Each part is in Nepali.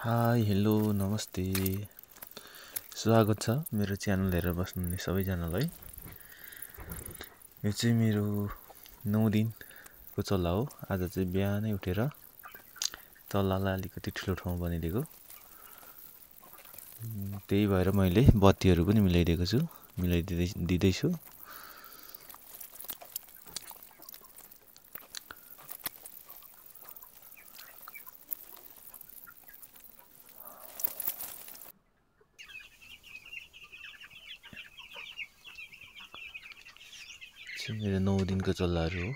हाई हेलो नमस्ते स्वागत छ मेरो च्यानल हेरेर बस्नुहुने सबैजनालाई। यो चाहिँ मेरो 9 दिनको चल्ला हो। आज चाहिँ बिहानै उठेर चल्लालाई अलिकति ठुलो ठाउँ बनाइदिएको, त्यही भएर मैले बत्तीहरू पनि मिलाइदिँदैछु। मेरो 9 दिनको चल्लाहरू हो।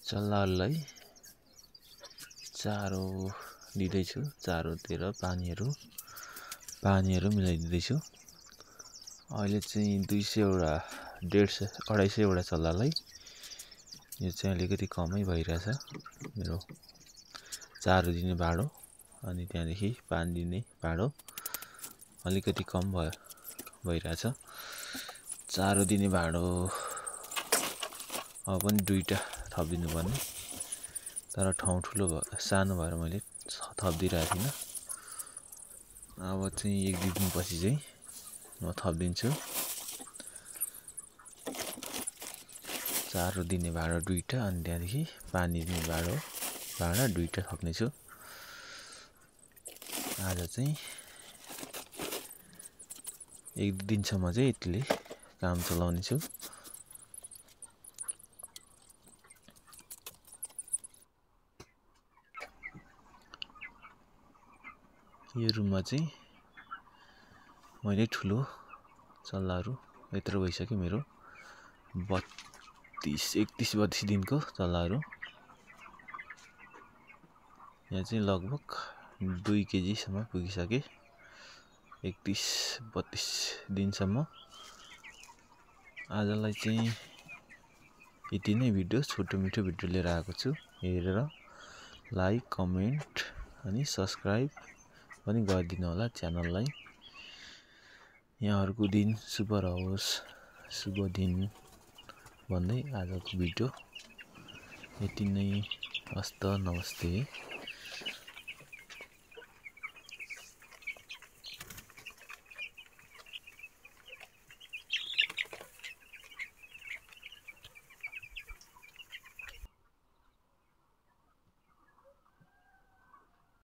चल्लाहरूलाई चारो दिँदैछु, चारोतिर पानीहरू मिलाइदिँदैछु। अहिले चाहिँ 200 वटा 150-250 वटा चल्लालाई यो चाहिँ अलिकति कमै भइरहेछ मेरो चारो दिने भाडो, अनि त्यहाँदेखि पानी दिने भाडो अलिकति कम भइरहेछ। चारो दिने भाडो अब पनि 2टा थपिदिनु पर्ने, तर ठाउँ सानो भएर मैले थपिदिइरहेको थिइनँ। अब चाहिँ 1-2 दिनपछि चाहिँ म थपिदिन्छु। चारो दिने भाडा 2टा, अनि त्यहाँदेखि पानी दिने भाडा 2टा थप्नेछु। आज चाहिँ 1-2 दिनसम्म चाहिँ यतिले काम चलाउनेछु। यो रुममा चाहिँ मैले ठुलो चल्लाहरू यत्रो भइसक्यो मेरो 31-32 दिनको चल्लाहरू। यहाँ चाहिँ लगभग 2 केजीसम्म पुगिसके 31-32 दिनसम्म। आजलाई चाहिँ यति नै भिडियो, छोटो मिठो भिडियो लिएर आएको छु। हेरेर लाइक, कमेन्ट अनि सब्सक्राइब पनि गरिदिनु होला च्यानललाई। यहाँहरूको दिन शुभ रहोस्, शुभ दिन भन्दै आजको भिडियो यति नै। हस्त नमस्ते।